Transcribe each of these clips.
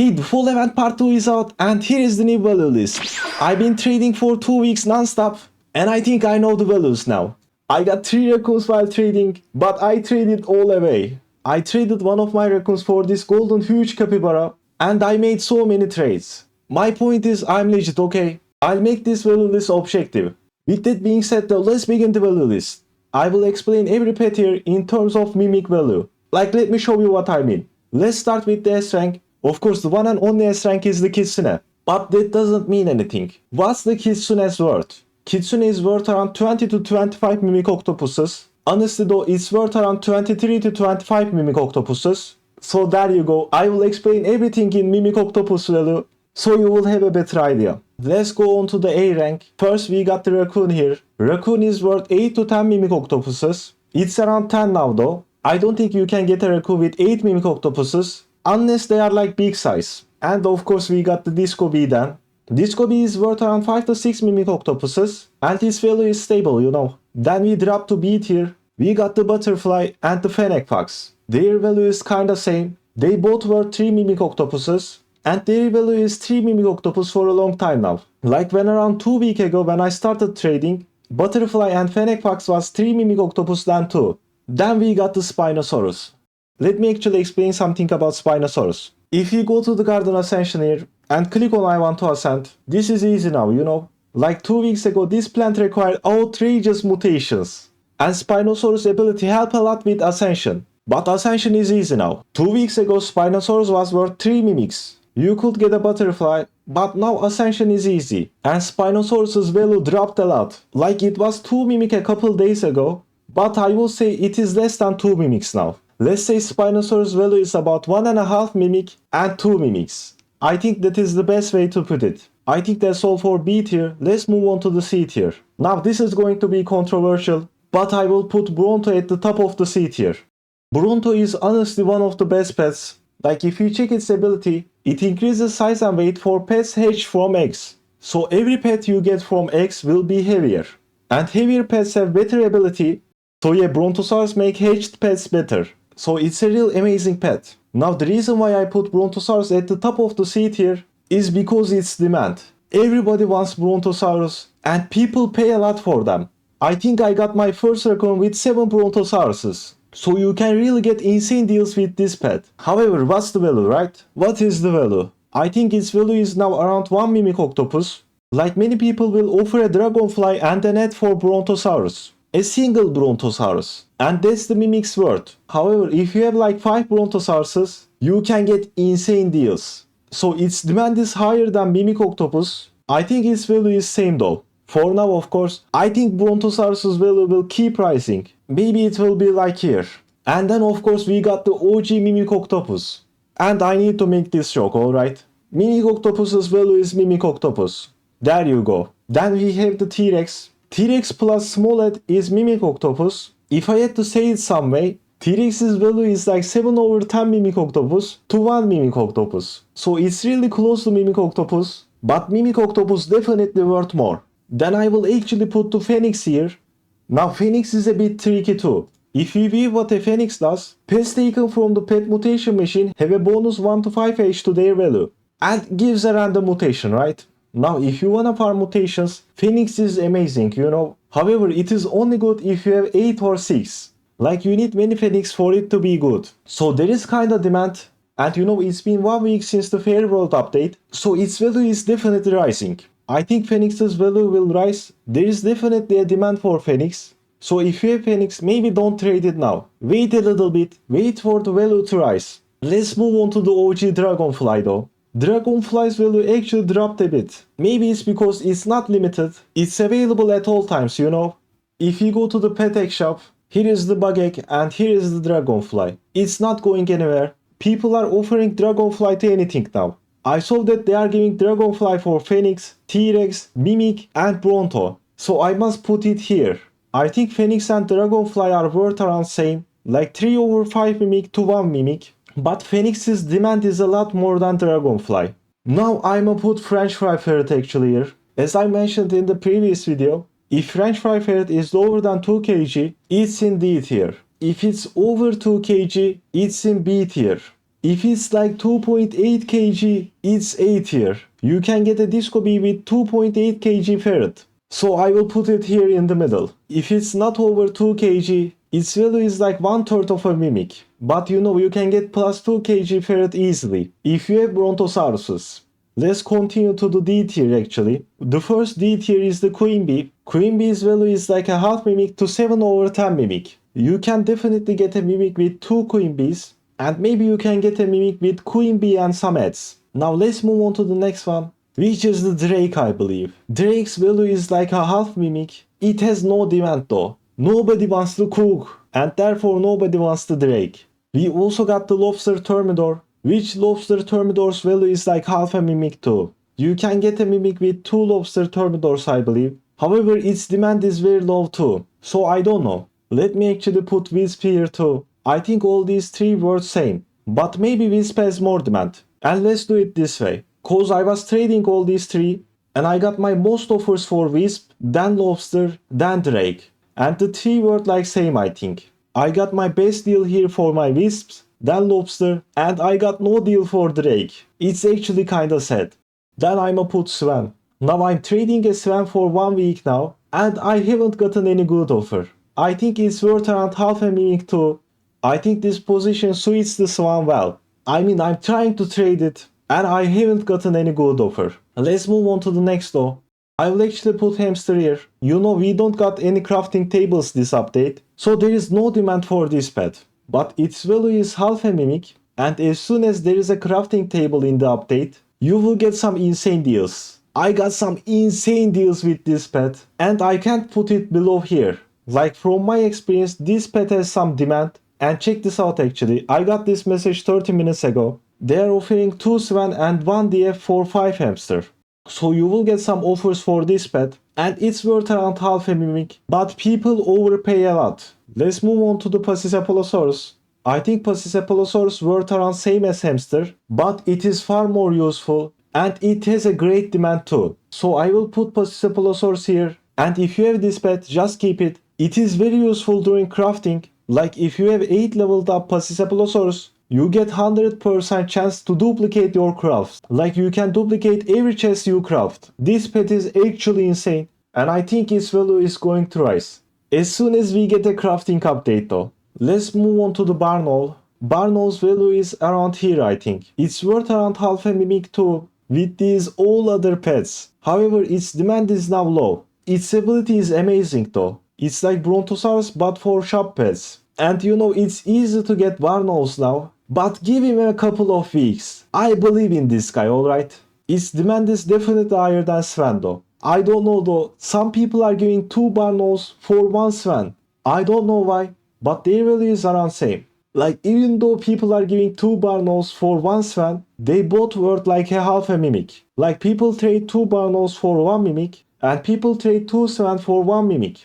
Hey, the full event part 2 is out and here is the new value list. I've been trading for 2 weeks non-stop and I think I know the values now. I got 3 raccoons while trading, but I traded all away. I traded one of my raccoons for this golden huge capybara and I made so many trades. My point is I'm legit, okay? I'll make this value list objective. With that being said though, let's begin the value list. I will explain every pet here in terms of mimic value. Like, let me show you what I mean. Let's start with the S rank. Of course, the one and only S rank is the Kitsune. But that doesn't mean anything. What's the Kitsune's worth? Kitsune is worth around 20 to 25 mimic octopuses. Honestly though, it's worth around 23 to 25 mimic octopuses. So there you go. I will explain everything in mimic octopus value, so you will have a better idea. Let's go on to the A rank. First we got the raccoon here. Raccoon is worth 8 to 10 mimic octopuses. It's around 10 now though. I don't think you can get a raccoon with 8 mimic octopuses unless they are like big size. And of course we got the Disco Bee then. Disco Bee is worth around 5 to 6 mimic octopuses and its value is stable, you know. Then we drop to B tier. We got the Butterfly and the Fennec Fox. Their value is kinda same. They both were 3 mimic octopuses and their value is 3 mimic octopus for a long time now. Like when around 2 weeks ago when I started trading, Butterfly and Fennec Fox was 3 mimic octopus then too. Then we got the Spinosaurus. Let me actually explain something about Spinosaurus. If you go to the Garden Ascension here and click on I want to ascend, this is easy now, you know. Like 2 weeks ago this plant required outrageous mutations. And Spinosaurus ability help a lot with ascension. But ascension is easy now. 2 weeks ago Spinosaurus was worth 3 mimics. You could get a butterfly, but now ascension is easy. And Spinosaurus's value dropped a lot. Like it was 2 mimic a couple days ago. But I will say it is less than 2 mimics now. Let's say Spinosaurus value is about 1.5 mimic and 2 mimics. I think that is the best way to put it. I think that's all for B tier. Let's move on to the C tier. Now this is going to be controversial, but I will put Bronto at the top of the C tier. Bronto is honestly one of the best pets. Like if you check its ability, it increases size and weight for pets hatched from eggs. So every pet you get from eggs will be heavier. And heavier pets have better ability. So yeah, Brontosaurus make hatched pets better. So it's a real amazing pet. Now the reason why I put Brontosaurus at the top of the C tier is because it's demand. Everybody wants Brontosaurus and people pay a lot for them. I think I got my first raccoon with 7 Brontosauruses. So you can really get insane deals with this pet. However, what's the value, right? What is the value? I think its value is now around 1 mimic octopus. Like many people will offer a dragonfly and a net for Brontosaurus. A single Brontosaurus. And that's the mimic's worth. However, if you have like 5 Brontosauruses, you can get insane deals. So its demand is higher than mimic octopus. I think its value is same though. For now, of course, I think Brontosaurus's value will keep rising. Maybe it will be like here. And then of course we got the OG mimic octopus. And I need to make this joke, alright? Mimic octopus's value is mimic octopus. There you go. Then we have the T-Rex. T-Rex plus Smollett is mimic octopus. If I had to say it some way, T-Rex's value is like 7 over 10 mimic octopus to 1 mimic octopus. So it's really close to mimic octopus, but mimic octopus definitely worth more. Then I will actually put the Phoenix here. Now Phoenix is a bit tricky too. If you view what a Phoenix does, pets taken from the pet mutation machine have a bonus 1 to 5 H to their value. And gives a random mutation, right? Now if you wanna farm mutations, Phoenix is amazing, you know. However, it is only good if you have 8 or 6. Like you need many Phoenix for it to be good. So there is kinda demand. And you know it's been 1 week since the Fair World update. So its value is definitely rising. I think Phoenix's value will rise. There is definitely a demand for Phoenix. So if you have Phoenix, maybe don't trade it now. Wait a little bit. Wait for the value to rise. Let's move on to the OG Dragonfly though. Dragonfly's value actually dropped a bit. Maybe it's because it's not limited. It's available at all times, you know. If you go to the pet egg shop, here is the bug egg and here is the Dragonfly. It's not going anywhere. People are offering Dragonfly to anything now. I saw that they are giving Dragonfly for Phoenix, T-Rex, Mimic and Bronto. So I must put it here. I think Phoenix and Dragonfly are worth around same. Like 3 over 5 Mimic to 1 Mimic. But Phoenix's demand is a lot more than Dragonfly. Now I'ma put French Fry Ferret actually here. As I mentioned in the previous video, if French Fry Ferret is lower than 2 kg, it's in D tier. If it's over 2 kg, it's in B tier. If it's like 2.8 kg, it's A tier. You can get a disco bee with 2.8 kg ferret. So I will put it here in the middle. If it's not over 2 kg, its value is like 1/3 of a mimic. But you know you can get plus 2 kg ferret easily if you have brontosauruses. Let's continue to the D tier actually. The first D tier is the queen bee. Queen bee's value is like a half mimic to 7/10 mimic. You can definitely get a mimic with 2 queen bees. And maybe you can get a mimic with queen bee and some ads. Now let's move on to the next one, which is the drake I believe. Drake's value is like a half mimic. It has no demand though. Nobody wants to cook and therefore nobody wants the drake. We also got the lobster thermidor, which lobster thermidor's value is like half a mimic too. You can get a mimic with 2 lobster thermidors I believe. However its demand is very low too. So I don't know. Let me actually put Wisp here too. I think all these 3 were same. But maybe Wisp has more demand. And let's do it this way. Cause I was trading all these 3 and I got my most offers for Wisp, then Lobster, then Drake. And the 3 were like same I think. I got my best deal here for my Wisps, then Lobster, and I got no deal for Drake. It's actually kinda sad. Then I'ma put Sven. Now I'm trading a Sven for 1 week now and I haven't gotten any good offer. I think it's worth around half a mimic too. I think this position suits the Swan well. I mean I'm trying to trade it and I haven't gotten any good offer. Let's move on to the next though. I will actually put hamster here. You know we don't got any crafting tables this update. So there is no demand for this pet. But its value is half a mimic. And as soon as there is a crafting table in the update, you will get some insane deals. I got some insane deals with this pet. And I can't put it below here. Like from my experience this pet has some demand. And check this out actually, I got this message 30 minutes ago. They are offering 2 Sven and 1 DF for 5 hamster. So you will get some offers for this pet. And it's worth around half a mimic. But people overpay a lot. Let's move on to the Pachycephalosaurus. I think Pachycephalosaurus worth around same as hamster. But it is far more useful. And it has a great demand too. So I will put Pachycephalosaurus here. And if you have this pet, just keep it. It is very useful during crafting. Like if you have 8 leveled up Pachycephalosaurus, you get 100% chance to duplicate your crafts. Like you can duplicate every chest you craft. This pet is actually insane and I think its value is going to rise. As soon as we get a crafting update though. Let's move on to the barn owl. Barn owl's value is around here I think. It's worth around half a mimic too with these all other pets. However its demand is now low. Its ability is amazing though. It's like Brontosaurus but for shop pets. And you know it's easy to get barn owls now. But give him a couple of weeks. I believe in this guy, alright? Its demand is definitely higher than Sven though. I don't know though, some people are giving 2 barn owls for 1 Sven. I don't know why, but their value is around same. Like even though people are giving 2 barn owls for 1 Sven, they both worth like a half a mimic. Like people trade 2 barn owls for 1 mimic, and people trade 2 Sven for 1 mimic.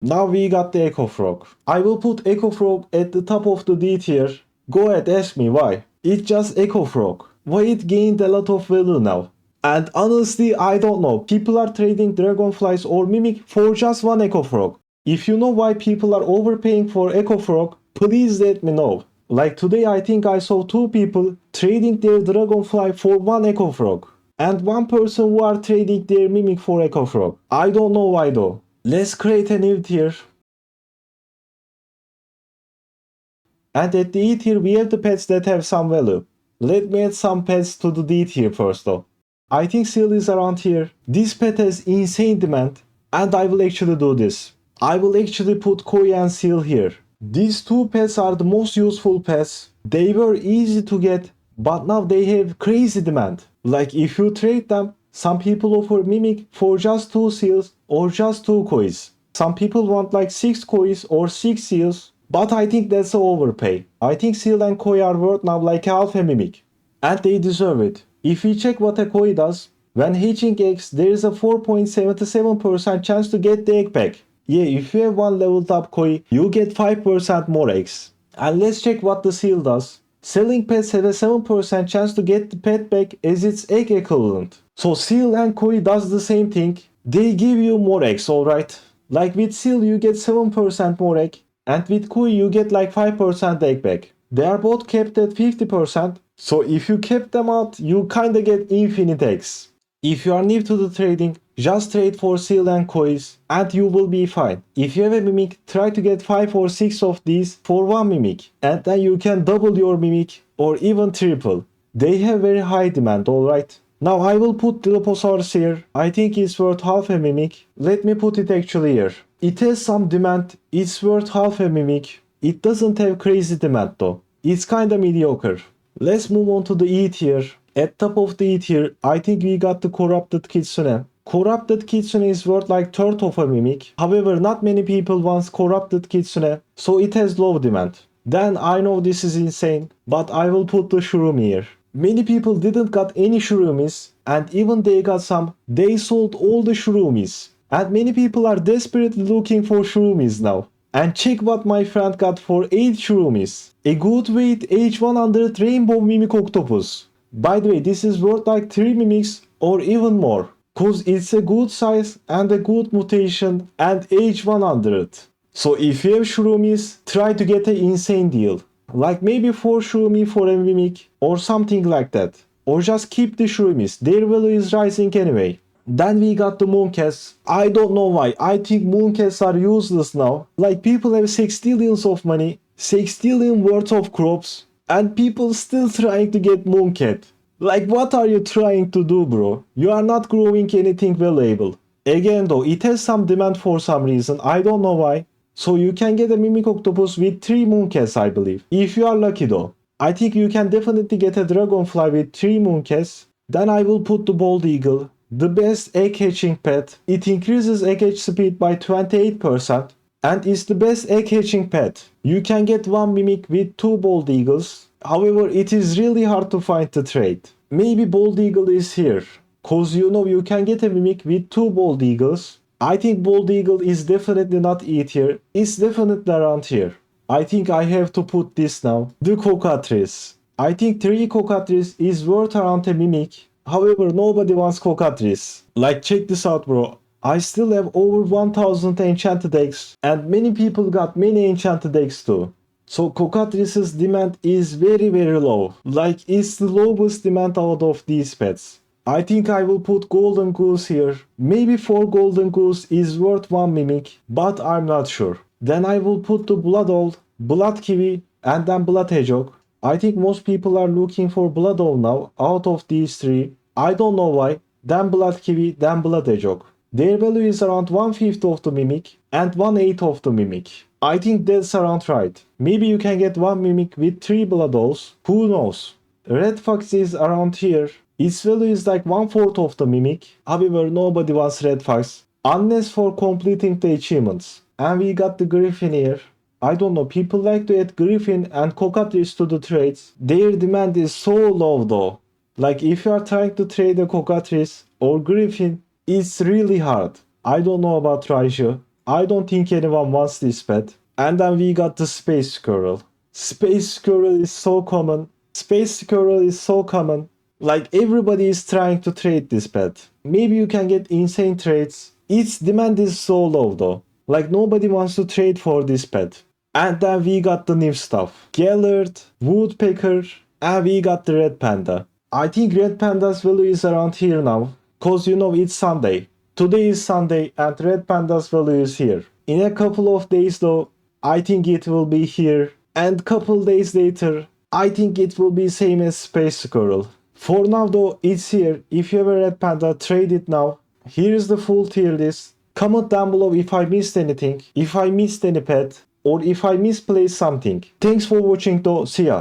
Now we got the Echo Frog. I will put Echo Frog at the top of the D tier. Go ahead, ask me why. It's just Echo Frog. Why it gained a lot of value now? And honestly, I don't know. People are trading dragonflies or mimic for just 1 Echo Frog. If you know why people are overpaying for Echo Frog, please let me know. Like today I think I saw 2 people trading their dragonfly for 1 Echo Frog. And 1 person who are trading their mimic for Echo Frog. I don't know why though. Let's create a new tier. And at the E tier we have the pets that have some value. Let me add some pets to the D tier first though. I think Seal is around here. This pet has insane demand. And I will actually do this. I will actually put Koi and Seal here. These 2 pets are the most useful pets. They were easy to get. But now they have crazy demand. Like if you trade them, some people offer mimic for just 2 seals or just 2 kois. Some people want like 6 kois or 6 seals. But I think that's an overpay. I think seal and koi are worth now like half a mimic. And they deserve it. If we check what a koi does, when hatching eggs there is a 4.77% chance to get the egg back. Yeah, if you have 1 leveled up koi, you get 5% more eggs. And let's check what the seal does. Selling pets have a 7% chance to get the pet back as its egg equivalent. So seal and koi does the same thing. They give you more eggs, alright? Like with seal you get 7% more egg. And with koi you get like 5% egg back. They are both capped at 50%. So if you cap them out, you kinda get infinite X. If you are new to the trading, just trade for seal and coins and you will be fine. If you have a mimic, try to get 5 or 6 of these for one mimic and then you can double your mimic or even triple. They have very high demand, alright? Now I will put Dilophosaurus here. I think it's worth half a mimic. Let me put it actually here. It has some demand. It's worth half a mimic. It doesn't have crazy demand though. It's kinda mediocre. Let's move on to the E tier. At top of the E tier, I think we got the Corrupted Kitsune. Corrupted Kitsune is worth like third of a mimic. However, not many people want Corrupted Kitsune, so it has low demand. Then I know this is insane, but I will put the Shroom here. Many people didn't got any Shroomies, and even they got some, they sold all the Shroomies. And many people are desperately looking for Shroomies now. And check what my friend got for 8 Shroomies. A good weight H100 Rainbow Mimic Octopus. By the way, this is worth like 3 mimics or even more. Cause it's a good size and a good mutation and H100. So if you have Shroomies, try to get an insane deal. Like maybe 4 Shroomy for a mimic or something like that. Or just keep the Shroomies, their value is rising anyway. Then we got the Mooncats. I don't know why, I think Mooncats are useless now. Like people have 6 trillions of money, 6 trillion worth of crops, and people still trying to get Mooncat. Like what are you trying to do, bro? You are not growing anything valuable. Again though, it has some demand for some reason, I don't know why. So you can get a Mimic Octopus with 3 Mooncats, I believe. If you are lucky though. I think you can definitely get a Dragonfly with 3 Mooncats. Then I will put the Bald Eagle. The best egg hatching pet. It increases egg hatch speed by 28%. And is the best egg hatching pet. You can get 1 Mimic with 2 Bald Eagles. However, it is really hard to find the trade. Maybe Bald Eagle is here. Cause you know you can get a Mimic with 2 Bald Eagles. I think Bald Eagle is definitely not E tier. It's definitely around here. I think I have to put this now. The Cockatrice. I think 3 Cockatrice is worth around a Mimic. However, nobody wants Cockatrice. Like check this out, bro. I still have over 1000 enchanted eggs. And many people got many enchanted eggs too. So Cockatrice's demand is very low. Like it's the lowest demand out of these pets. I think I will put Golden Goose here. Maybe 4 Golden Goose is worth 1 Mimic, but I'm not sure. Then I will put the Blood Owl, Blood Kiwi, and then Blood Hedgehog. I think most people are looking for Blood Owl now, out of these 3. I don't know why. Then Blood Kiwi, then Blood Hedgehog. Their value is around 1/5 of the Mimic and 1/8 of the Mimic. I think that's around right. Maybe you can get 1 Mimic with 3 Blood Owls. Who knows? Red Fox is around here. Its value is like 1/4 of the Mimic. However, nobody wants Red Fox. Unless for completing the achievements. And we got the Griffin here. I don't know, people like to add Griffin and Cockatrice to the trades. Their demand is so low though. Like if you are trying to trade a Cockatrice or Griffin, it's really hard. I don't know about Raiju. I don't think anyone wants this pet. And then we got the Space Squirrel. Space Squirrel is so common. Space Squirrel is so common. Like everybody is trying to trade this pet. Maybe you can get insane trades. Its demand is so low though. Like nobody wants to trade for this pet. And then we got the new stuff. Gallard, Woodpecker, and we got the Red Panda. I think Red Panda's value is around here now. Cause you know it's Sunday. Today is Sunday and Red Panda's value is here. In a couple of days though, I think it will be here. And couple days later, I think it will be same as Space Squirrel. For now though, it's here. If you have a Red Panda, trade it now. Here is the full tier list. Comment down below if I missed anything, if I missed any pet, or if I misplaced something. Thanks for watching though, see ya.